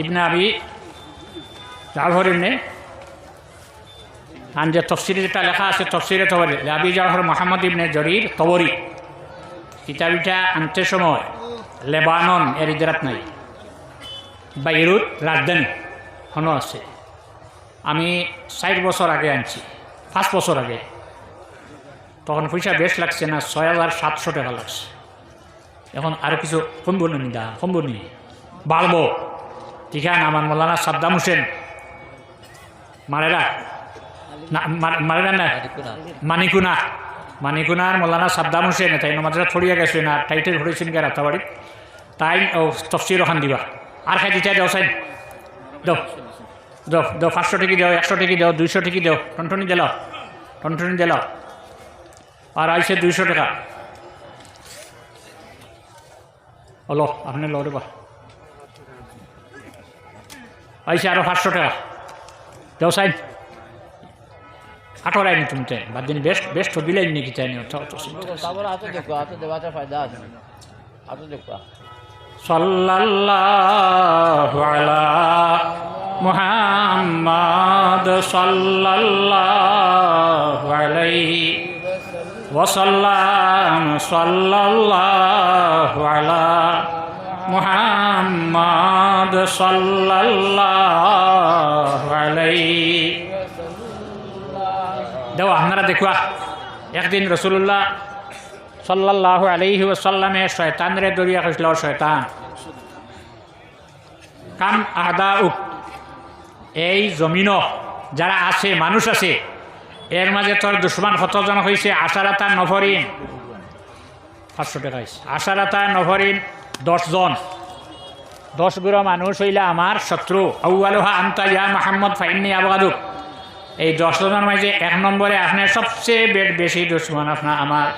S1: ইবনে আবি জাফর ইবনে আন যে তফসিরে যেটা লেখা আছে তফসিরে তবরি আবি জাফর মোহাম্মদ ইবনে জরির তবরি কিতাবটা আনতে সময় লেবানন এর ইজারাত নাই, বাইরুত রাজধানী হনো আছে। আমি 60 বছর আগে আনছি, 5 বছর আগে। তখন পয়সা বেশ লাগছে না, 6700 টাকা লাগছে। এখন আরও কিছু কমবো নি, দা কমবো নি, বাড়বো। ঠিক আছে, আমার মৌলানা সাদ্দাম হোসেন মারেরা না, মারেরা না মানিকুনার মৌলানা সাদ্দাম হোসেন তাই নমাজরা ছড়িয়ে গেছে না, টাইটেল ধরেছেন কে রাতাবাড়ি, তাই ও তফসির ওখান দিবা। আর খাই দিতে দেও সাইন দেও দেও দেও 500 টাকি দেও, 100 টাকি দেও, 200 টাকি দেও, টনটনি দিল, টনটনি দিল। আর আইসে 200 টাকা হলো, আপনি লো দেবা। আইসে আরো 500 টাকা দেও সাইন। আটরাইনি তুমি চাই বাদ দিন বেস্ট বেস্ট দিলাই নাকি চাই নি সাল্লাল্লাহু আলা মুহাম্মাদ সাল্লাল্লাহু আলাইহি ওয়াসাল্লাম সাল্লাল্লাহু আলা মুহাম্মাদ সাল্লাল্লাহু আলাইহি। দেও আপনারা দেখুয়া, একদিন রসুল্লাহ সাল্লাল্লাহু আলাইহি ওয়াসাল্লামে শয়তানরে দরিয়া কইছিল, শয়তান কাম আদা উক, এই জমিন যারা আছে মানুষ আছে এর মাঝে তোর দুশ্মন কতজন হয়েছে? 10 নফরিন। 500 টাকা হয়েছে। 10 নফরিন 10 জন, 10 গুড়ো মানুষ হইলে আমার শত্রু। আউয়ালুহা আনতা ইয়া মুহাম্মদ ফাইন্নী আবগাদুক। এই 10 জনের মাঝে 1 নম্বরে আপনার সবচেয়ে বেশি দুশ্মন আপনার আমার।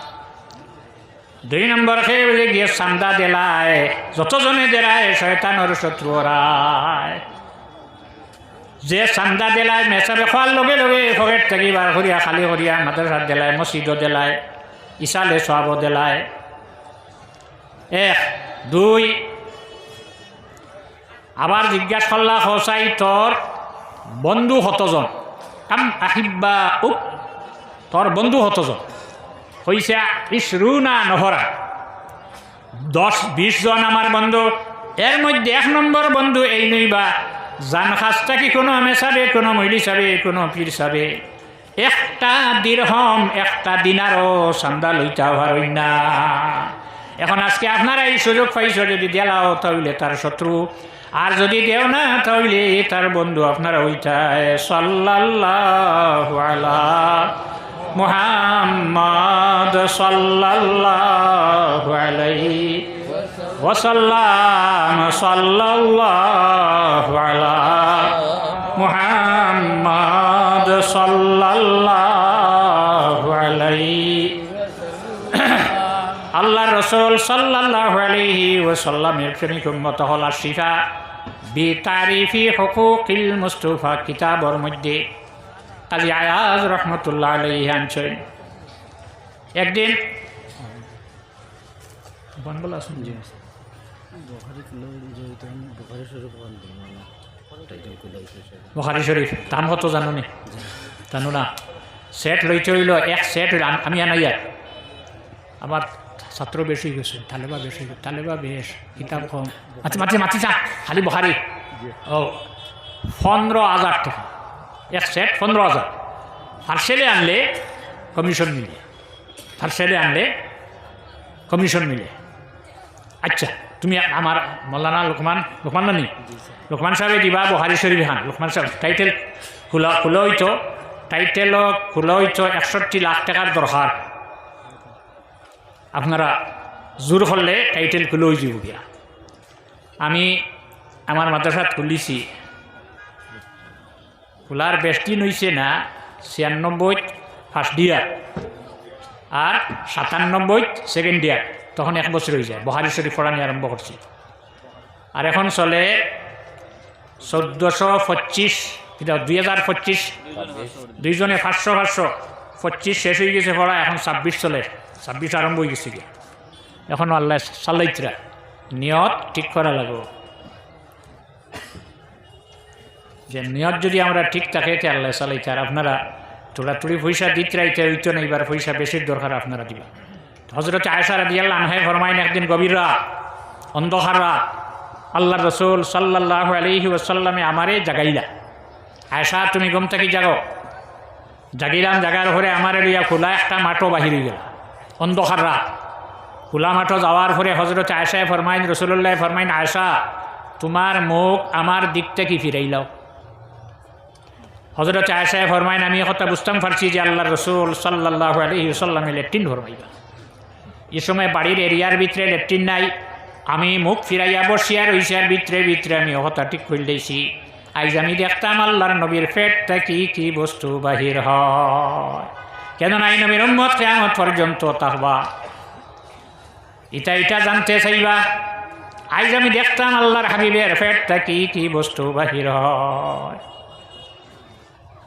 S1: 2 নম্বর খেয়ে গিয়ে চান্দা দিলায়, যতজনে দেলায় শয়তানের শত্রু ওরায়। যে চান্দা দিলায় মেসাবে খোয়ার লগে লগে পকেট থেকে বার করিয়া খালি করিয়া মাদ্রাসাত দিলায়, মসজিদও দিলায়, ইসালে সব দিলায়। 1 2 আবার জিজ্ঞাসা করলা হোসাই তোর বন্ধু কতজন? কাম আহিব্বা উক, তোর বন্ধু কতজন? হইছে 20 নহরা 10-20 জন আমার বন্ধু। এর মধ্যে 1 নম্বর বন্ধু এই নইবা জান খাস্তা কি কোনো মেসাবে, কোনো মহিলি সাবে, কোনো পীর সাবে একটা দিরহম একটা দিনারও চান্দা লইতা পারই না। এখন আজকে আপনারা এই সুযোগ পাইছ, যদি দেলাও তাহলে তার শত্রু, আর যদি দেও না তাহলে তার বন্ধু আপনারা ওইটায়। সাল্লাল্লাহু আলা মুহাম্মদ সাল্লাল্লাহু আলাইহি ওয়াসাল্লাম। সাল্লাল্লাহু আলা মুহাম্মদ সাল্লাল্লাহু আলাইহি। আল্লাহ রসুল সাল্লাল্লাহু আলাইহি ওয়াসাল্লামের প্রেমিক উম্মত হলা শিফা বি তারিফি হুকুকিল মুস্তাফা কিতাবর মধ্যে কাজী আয়াজ রহমতুল্লাহ আলাইহি আনছেন। একদিন বনবলা শুনছি বুখারী শরীফ দাম কত জানো নি? জানো না? সেট লইতে হইল, এক সেট হইল আমি আনাইয়া আমার ছাত্র বেশি গেছে, তালেবা বেশি, তালেবা বেশ, কিতাব কম, মাতি চা খালি বুখারী। ও 15,000 টাকা এক সেট, 15,000। পার্সেলে আনলে কমিশন মিলে, পার্সেলে আনলে কমিশন মিলে। আচ্ছা তুমি আমার মৌলানা লোকমান নানি লোকমান সাহেব দিবা বুখারী শরীফ খান। লোকমান সাহেব টাইটেল খোলা হইতো, টাইটেল খোলা হইতো 61 লাখ টাকার দরকার। আপনারা জোর করলে টাইটেল খুলে হয়ে যাব গিয়া। আমি আমার মাদ্রাসাত খুলিছি, খোলার বেশ দিন হয়েছে না, 96 ফার্স্ট ইয়ার আর 97 সেকেন্ড ইয়ার, তখন 1 বছর হয়ে যায় বুখারী শরীফ পড়ানি আরম্ভ করছি। আর এখন চলে 1425, 2025, দুইজনে 500 শেষ হয়ে গেছে পড়া, এখন 26 চলে, 26 আরম্ভ হয়ে গেছে গিয়া। এখন আল্লাহ সাল্লাইতরা নিয়ত ঠিক করা লাগবে, যে নিয়ত যদি আমরা ঠিক থাকে তে আল্লাহ চালাইতে। আর আপনারা তোড়াতুড়ি পয়সা দিতে রাইতে হইতো না, এবার পয়সা বেশির দরকার আপনারা দিবা। হযরত আয়েশা রাদিয়াল্লাহু আনহা ফরমাইন, একদিন গভীর রাত, অন্ধকার রাত, আল্লাহ রসুল সাল্লাল্লাহু আলাইহি ওয়াসাল্লামে আমারে জাগাইলা। আয়েশা তুমি ঘুম থেকে জাগো। জাগিলাম, জাগার পরে আমারে লইয়া খোলা একটা মাঠও বাহির হয়ে গেল, অন্ধকার রাত। খোলা মাঠও যাওয়ার পরে হযরত আয়েশা ফরমাইন, রাসূলুল্লাহ ফরমাইন, আয়েশা তোমার মুখ আমার দিক থেকে ফিরাইলাও। হযরত আয়েশা ফরমাইন, আমি কথা বুঝতাম পারছি যে আল্লাহ রসুল সাল্লাল্লাহু আলাইহি ওয়াসাল্লামে ল্যাট্রিন ফরমাইবা। এই সময় বাড়ির এরিয়ার ভিতরে ল্যাট্রিন নাই, আমি মুখ ফিরাইয়া বসিয়ার রইসার ভিতরে আমি কথা ঠিক করে দিয়েছি। আইজ আমি দেখতাম আল্লাহর নবীর পেট থেকে কি বস্তু বাহির হয়, কেন নাই নবীর উম্মত কিয়ামত পর্যন্ত থাকবা। এটা জানতে চাইবা। আইজ আমি দেখতাম আল্লাহর হাবিবের পেট থেকে কি বস্তু বাহির হয়।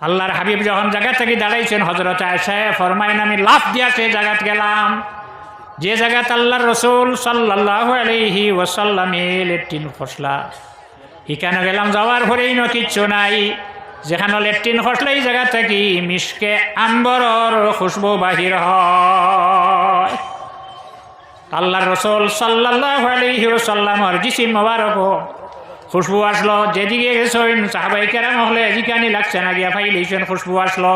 S1: আল্লাহর হাবিব যখন জায়গা থেকে দাঁড়াইছেন, হযরত আয়েশা ফরমাইন, আমি লাফ দিয়া সে জায়গাত গেলাম যে জায়গাত আল্লাহর রসুল সাল্লাল্লাহু আলাইহি ওয়াসাল্লামে ল্যাট্রিন খসলা। এখানে গেলাম, যাওয়ার পরেই ন কিচ্ছু নাই। যেখানে ল্যাট্রিন খসলে এই জায়গা থেকে মিশকে আম্বরর খুশবু বাহির হয়। আল্লাহর রসুল সাল্লাল্লাহু আলাইহি ওয়াসাল্লামর জিসিম মোবারক খুশবু আসলো। যেদিকে গেছেন সাহাবায়ে কেরাম হলে এদিকানি লাগছে না, গিয়া ফাইলেছেন খুশবু আসলো।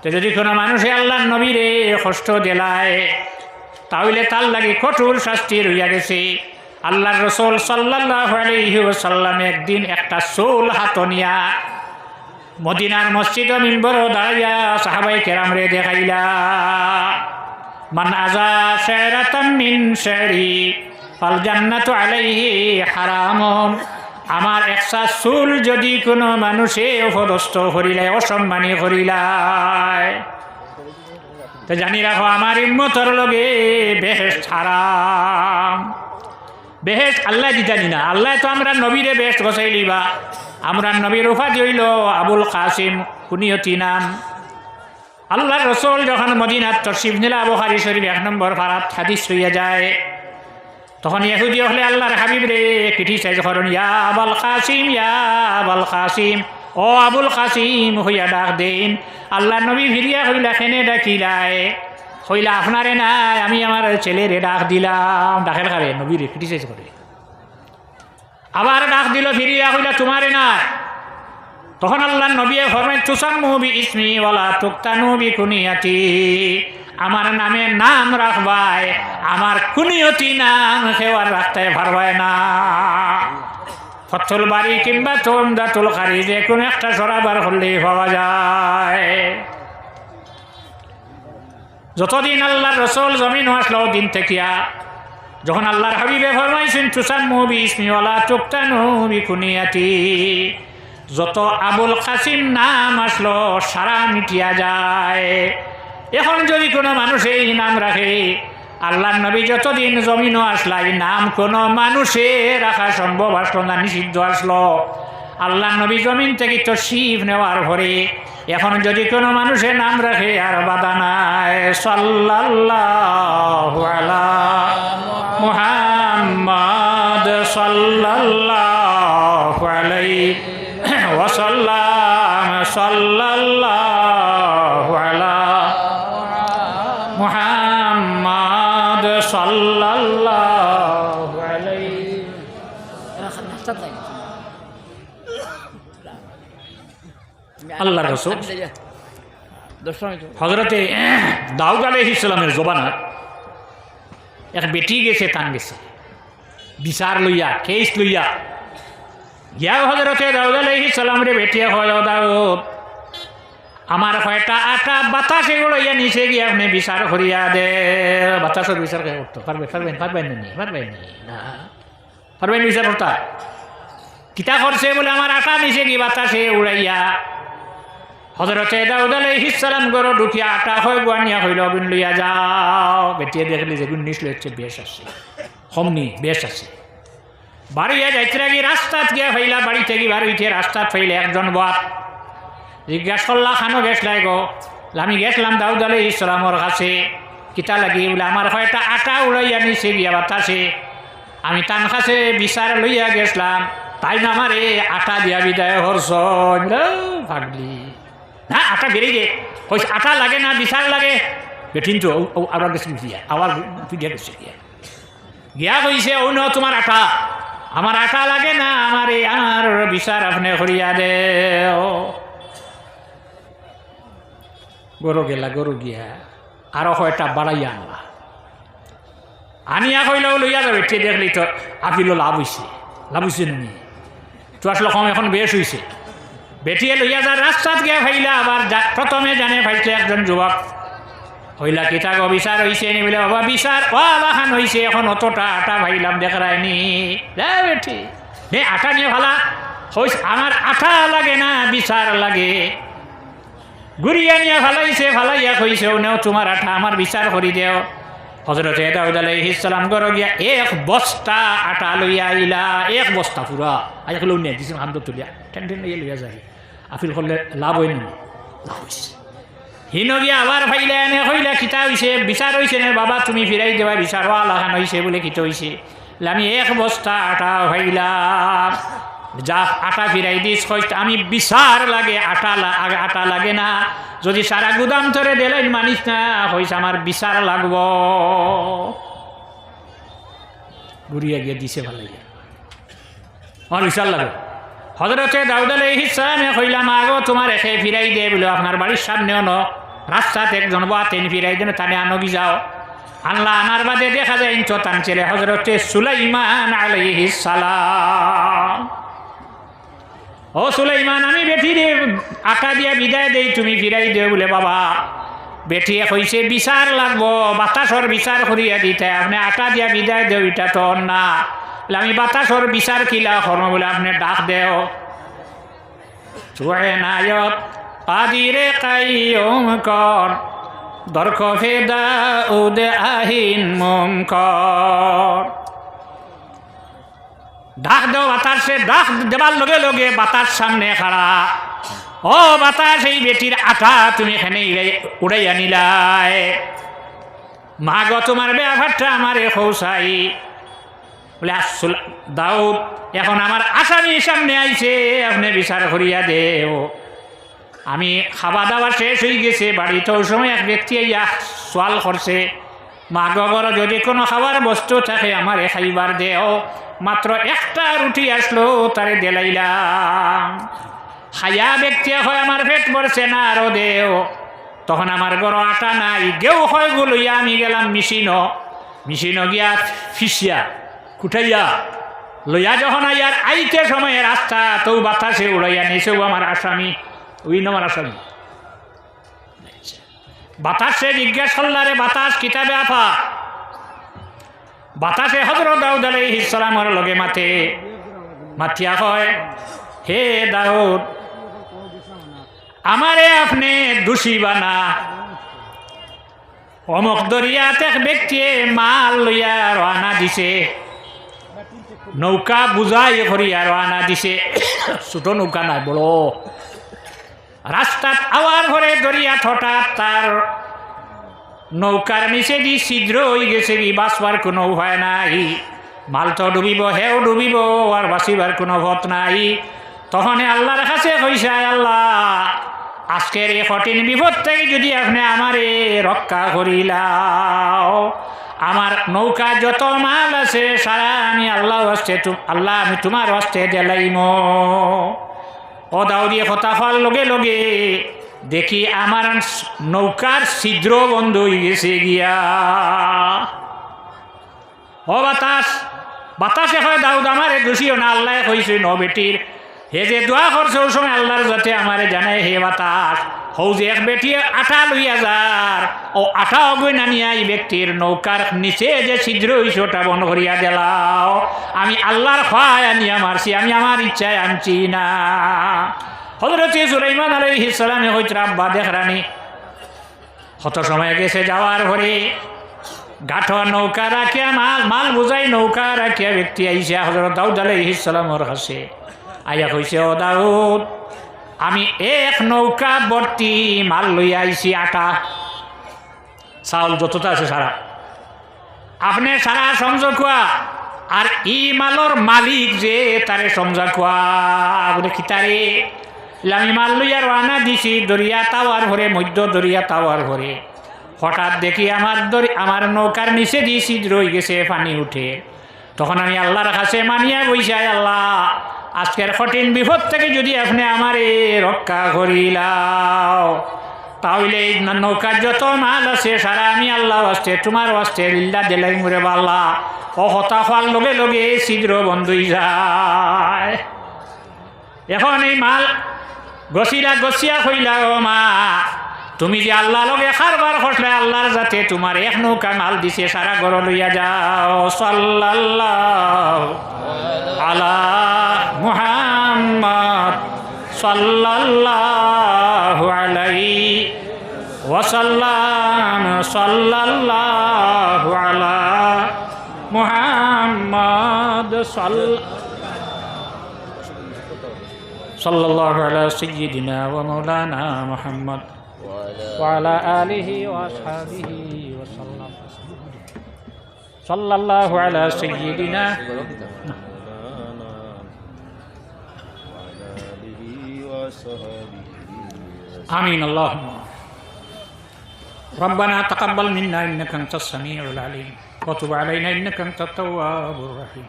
S1: তো যদি কোনো মানুষে আল্লাহর নবীরে কষ্ট দিলায়, তাহলে তার লাগে কঠোর শাস্তি রইয়া গেছে। আল্লাহর রসুল সাল্লাল্লাহু আলাইহি ওয়াসাল্লাম একদিন একটা চুল হাত নিয়া মদিনার মসজিদ মিম্বরে দাঁড়াইয়া সাহাবায়ে কেরামরে দেখাইলা, মান আযা শারাতাম মিন শারি ফাল জান্নাতু আলাইহি হারামুন। আমার একটা চুল যদি কোনো মানুষে অপদস্থ করিলায়, অসম্মানী করিলায়, তো জানি রাখো আমার উম্মতের লগে বেহেশত হারাম। বেহেশত আল্লাহ দিতানি না, আল্লাহ তো আমরা নবীরে বেহেশত গছাই লিবা। আমরা নবীর উপাধি হইল আবুল কাসিম, কুনিয়তি নাম। আল্লাহ রসুল যখন মদিনাত তশরিফ নিলা, বুখারী শরীফ 1 নম্বর পারাত হাদিস হইয়া যায়, তখন ইহুদি হলে আল্লাহর হাবিব রে ক্রিটিসাইজ করেন, ইয়া আবুল কাসিম, ইয়া আবুল কাসিম, ও আবুল কাসিম হইয়া ডাক দেন। আল্লাহ নবী ফিরিয়া হইলা, খেনে ডাকিলায়, হইলা আপনারে নাই, আমি আমার ছেলেরে ডাক দিলাম, ডাকের খাবে নবীরে ক্রিটিসাইজ করে। আবার ডাক দিল ফিরিয়া, হইলা তোমারে নাই। তখন আল্লাহ নবী ফরমায় তুসাম্মু বিইসমি ওয়ালা তুক্তানু বিকুনিয়াতি, আমার নামে নাম রাখবাই, আমার কুনিয়তি নাম কেউর রাখতে পারবাই না। ফতুল বাড়ি কিংবা তোমদাতুল কারি যে কোনো একটা সরাবার হলেই পাওয়া যায়। যতদিন আল্লাহর রসুল জমিন আসলো দিন থেকিয়া, যখন আল্লাহর হাবিবে ফরমাইছেন তুসাম্মু বিইসমি ওয়ালা তুক্তানু বিকুনিয়াতি, যত আবুল কাসিম নাম আসলো সারা মিটিয়া যায়। এখন যদি কোনো মানুষ এই নাম রাখে, আল্লাহর নবী যতদিন জমিনও আসলা এই নাম কোনো মানুষে রাখা সম্ভব আসলো না, নিষিদ্ধ আসলো। আল্লাহর নবী জমিন থেকে তো শিব নেওয়ার পরে এখন যদি কোনো মানুষের নাম রাখে আর বাধা নাই। সাল্লাল্লাহু আলা মুহাম্মাদ সাল্লাল্লাহু আলাইহি ওয়াসাল্লাম, সাল্লাল্লাহু আলা মুহাম্মাদ সাল্লাল্লাহু আলাইহি। আল্লাহ রাসূল হযরতে দাউদ আলাইহিস সালামের জবানাত এক বেটি গেছে, তান গেছে বিচার লইয়া, কেস লইয়া গিয়া হযরতে দাউদ আলাইহিস সালামের বেটি হয়, দাউদ আমার কয়টা আটা বাতাসে উড়াইয়া নিচে গিয়ে আপনি বিচার করিয়া দে। বাতাসের বিচার কে করতো? পারবেন বিচার করতা? কিতা করছে বলে আমার আটা নিচে গিয়ে বাতাসে উড়াইয়া। হযরতে দাউদ আলাইহিস সালাম গরো ঢুকিয়া আটা হয় গুয়ানিয়া হইল, বিন লইয়া যাও। বেটিয়ে দেখলি যে গুণ নিচলে হচ্ছে বেশ আছে, হমনি বেশ আছে। বাড়িয়া যাইতে গিয়ে রাস্তাত গিয়া ফাইলা, বাড়িতে গিয়ে বাড়িতে রাস্তাত ফাইলে একজন বাপ জিজ্ঞাসা করলা খানো গেছলাই গো? আমি গেছিলাম দাউদ আলাইহিস সালামের কাছে। কিতা লাগি বলে আমার কয়টা আটা উড়াইয়া নিচে গিয়া বাতাসে, আমি তার কাছে বিচার লইয়া গেছিলাম, তাই না আমার আটা দিয়া বিদায় হরস। ভাবলি না আটা বেরিয়ে গে কইস আটা লাগে না বিচার লাগে। বেঠিন তো আবার গেছে গিয়া, আবার গিয়া গেছে গিয়া কইছে ও ন তোমার আটা, আমার আটা লাগে না, আমার আমার বিচার আপনি করিয়া দে। গরু গেলা, গরু গিয়া আরো কয়টা বাড়াইয়া আনলা, আনিয়া কইলেও লইয়া যাবে। ঠিক দেখলি তো আপিল লাভ হয়েছে নি তো আসলে কম এখন বেশ হয়েছে। বেটিয়ে লইয়া যা রাস্তাত গিয়া ফাইলা, আবার প্রথমে জানে ফাইছে একজন যুবক হইলা কিতা গো বিচার হয়েছে নি বলে, বাবা বিচার ওয়ালাখান হয়েছে, এখন অতটা আটা ভাইলাম দেখায়নি। বেটি নে আটা নিয়ে ভালা হইছে, আমার আটা লাগে না বিচার লাগে। গুড়িয়া নিয়ে ফালাইছে, ফালাইয়া কইছে ও নেও তোমার আটা, আমার বিচার করি দেও। হযরতে দাউদ আলাইহিস সালাম গরো গিয়া এক বস্তা আটা লইয়া আইলা, এক বস্তা পুরা আজ লই নিয়ে দিছে, হাত তুলিয়া টেন লইয়া যায়। আপিল করলে লাভ হয় না? লাভ হয়েছে। হিন গিয়া আবার ফাইলে এনে কইলা কিতা হয়েছে? বিচার হয়েছে না বাবা, তুমি ফিরাই দেবা, বিচার ওয়ালাখান হয়েছে বলে কিতা হয়েছে? আমি এক বস্তা আটা ফাইলাম, যা আটা ফিরাই দিস, আমি বিচার লাগে, আটা লাগে না। যদি সারা গুদাম ধরে দিলেন মানিস না, হয়েছে আমার বিচার লাগব। ঘুরিয়া গিয়ে দিছে ভালো লাগে, আমার বিচার লাগবে। হযরতে দাউদ আলাইহিস সালামে কইলাম আগো তোমার এসে ফিরাই দে বলে, আপনার বাড়ির সামনেও ন রাস্তাতে একজন বাতেন ফিরাই দেন, তানে আনগি যাও। আল্লাহ আনার বাদে দেখা যায় ইঞ্চ তান ছেলে হযরতে সুলাইমান আলাইহিস সালাম। ও সুলাইমান, আমি বেটিরে আটা দিয়া বিদায় দেই, তুমি ফিরাই দেও বলে। বাবা বেটিয়ে কইছে বিচার লাগবো, বাতাসর বিচার করিয়া দিতে, আপনি আটা দিয়া বিদায় দেও, এটা তো না। আমি বাতাসর বিচার কিলা করবো বলে আপনি ডাক দেও। চুয়ে নায়ক কাদিরে কাইয়ুম কর, দরখফে দাউদ আহিন মুনকর। ডাক দেও বাতাসে, ডাক দেবার লগে লগে বাতাস সামনে খাড়া। ও বাতাস, এই বেটির আটা তুমি এখানে উড়াইয়া নিলাই, মা গো তোমার ব্যাপারটা আমারে খৌসাই বলে। আসল দাউদ এখন আমার আসামি সামনে আইছে, আপনি বিচার করিয়া দেও। আমি খাওয়া দাওয়া শেষ হয়ে গেছে বাড়িতে, ওই সময় এক ব্যক্তি ইয়া সোয়াল করছে, মা গগর যদি কোনো খাবার বস্তু থাকে আমার খাইবার দেও। মাত্র একটা রুটি আসলো, তারে দেলাইলাম। খাইয়া ব্যক্তি হয় আমার পেট ভরছে না, আরো দেও। তখন আমার ঘর আটা নাই, গেও হয় গুলইয়া আমি গেলাম মিশিনো গিয়া ফিসিয়া কুঠাইয়া লইয়া যখন আইয়ার আইতে সময় রাস্তা তো বাতাসে উড়াইয়া নিছেও আমার আসামি, ওই আমার আসামি। বাতাসে জিজ্ঞাসা করলারে বাতাস কিতাবে আফা, বাতাসে হযরত দাউদ আলাইহিস সালামের লগে মাথিয়া হয়, হে দাউদ আমারে আপনি দোষী বানা। অমুক দরিয়াতে এক ব্যক্তি মাল লইয়া রওনা দিছে, নৌকা বুঝাই করিয়া রওনা দিছে, ছোট নৌকা নাই বড়। রাস্তাত আওয়ার ঘরে দরিয়া হঠাৎ তার নৌকার নিচে দি ছিদ্র হয়ে গেছে, বাঁচবার কোনো উপায় নাই। মাল তো ডুবিব, হেও ডুবিব, আর বাঁচিবার কোনো পথ নাই। তখন আল্লাহর কাছে কইছে, আল্লাহ আজকের এই কঠিন বিপদ থেকে যদি আপনি আমারে রক্ষা করিলাও, আমার নৌকা যত মাল আছে সারা আমি আল্লাহ আমি তোমার হস্তে দিলাইম। ও দাউদিয়ে কথা হওয়ার লগে লগে দেখি আমার নৌকার ছিদ্র বন্ধ হয়ে গেছে গিয়া। ও বাতাসে হয় দাউদ আমারে দোষীও না, আল্লাহ কইছে ন বেটির হে যে দোয়া করছে ওই সময় আল্লাহর যাতে আমারে জানায়, হে বাতাস হৌ যে এক বেটি আটা লইয়া যার, ও আটা অগৈ নানিয়া এই ব্যক্তির নৌকার নিচে যে ছিদ্র হইছে ওটা বন্ধ করিয়া দিলাও। আমি আল্লাহর খোয়ায় আনিয়া মারছি, আমি আমার ইচ্ছায় আনছি না। হযরত সুলাইমান আলাইহিস সালামে হইত রাব্বা দেখরানি কত সময় গেছে যাওয়ার ঘরে গাঠ নৌকা রাখিয়া মাল বুঝাই নৌকা রাখিয়া ব্যক্তি আইসা হযরত দাউদ আলাইহিস সালামের কাছে আইয়া কইছে, ও দাউদ আমি এক নৌকা ভর্তি মাল লইয়া আইছি, আটা চাউল যতটা আছে সারা, আপনি সারা সমঝ খোয়া। আর ই মালর মালিক যে তারে সমঝা খোয়া বলে কি তারে আমি মাল লইয়া রানা দিছি দরিয়া তাওয়ার ভরে, মধ্য দরিয়া তাওয়ার ভরে। হঠাৎ দেখি আমার নৌকার নিচে দিয়ে ছিদ্র হয়ে গেছে, পানি উঠে। তখন আমি আল্লাহর কাছে মানিয়া বইসাই, আল্লাহ আজকের কঠিন বিপদ থেকে যদি আপনি আমারে রক্ষা করিলাও, তাহলে নৌকার যত মাল আছে সারা আমি আল্লাহ আসতে তোমার আসতে লিল্লা দিলাই মরে বাল্লা। ও হতা হওয়ার লগে লগে ছিদ্র বন্ধ হয়ে যায়। এখন এই মাল গছিয়া কইলা, ও মা তুমি যে আল্লাহ লগে খারবার করলে আল্লাহর যাতে তোমার এক নৌকা মাল দিছে, সারা ঘর লইয়া যাও। সাল্লাল্লাহু আলা মুহাম্মদ সাল্লাল্লাহু আলাইহি ওয়াসাল্লাম, সাল্লাল্লাহু আলা মুহাম্মদ সাল্লাল্লাহু আলা সাইয়্যিদিনা ওয়া মাওলানা মুহাম্মদ وعلى آله وأصحابه وسلم صلى الله على سيدنا آمين اللهم ربنا تقبل منا إنك أنت السميع العليم وتب علينا إنك أنت التواب الرحيم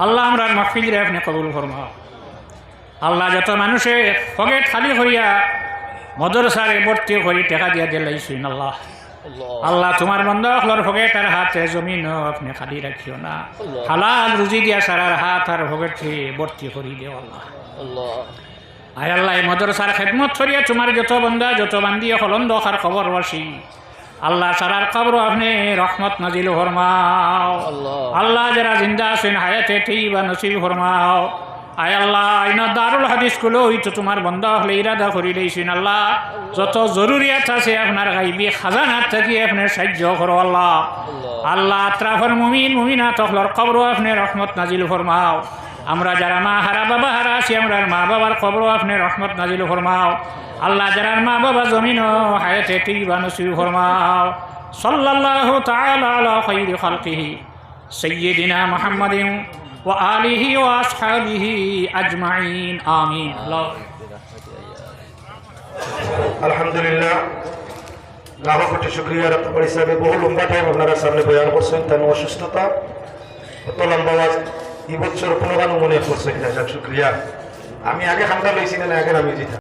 S1: আল্লাহ আমরার মাহফিল রে আপনি কবুল ফরমাও। আল্লাহ যত মানুষের পকেট খালি করিয়া মদরসারে ভর্তি করি টাকা দিয়া দিলাইছেন, আল্লাহ আল্লাহ তোমার বন্ধা হলর পকেটার হাতে জমিন আপনি খালি রাখিও না, হালাল রুজি দিয়া সারার হাত আর পকেটে ভর্তি করি দেও আল্লাহ। আয় আল্লাহ মদরসার খেদমত করিয়া তোমার যত বন্ধা যত বান্দি হলন্দ খার খবর বাসি আল্লাহ সারার খবর আপনি রহমত নাজিল ফরমাও। আল্লাহ যারা জিন্দা আছেন হায়াতে তৈবা নসিব ফরমাও। আয় আল্লাহ আইনা দারুল হাদিস গুলো হইতো তোমার বন্ধা হলে ইরাদা করি দিয়েছেন আল্লাহ, যত জরুরিয়াত আছে আপনার গাইবি খাজানার থাকি আপনার সাহায্য করো আল্লাহ। আল্লাহ আত্রাফর মুমিনা তখলর খবর আপনি রহমত নাজিল ফরমাও। আমরা যারা মা হারা বাবা হারা আছি আমরার মা বাবার খবর আপনি রহমত নাজিল ফরমাও। আল্লাহ যারা মা বাবা জমিন হায়াতে তৈবা নসিব ফরমাও। সাল্লাল্লাহু তাআলা আলা খায়রি খালকিহি সাইয়্যিদিনা মুহাম্মাদিন وآله وأصحابه أجمعين آمين.
S2: আলহামদুলিল্লাহ লাখ কোটি শুক্রিয়া রব্বুল হিসাবে বহু লম্বা টাইম আপনারা সামনে বয়ান করছেন তার অসুস্থতা অত লম্বা আওয়াজ এই বছর কোনো গানও মনে করছে কিনা যাক শুক্রিয়া আমি আগে খামটা লইছি না আগে আমি যেটা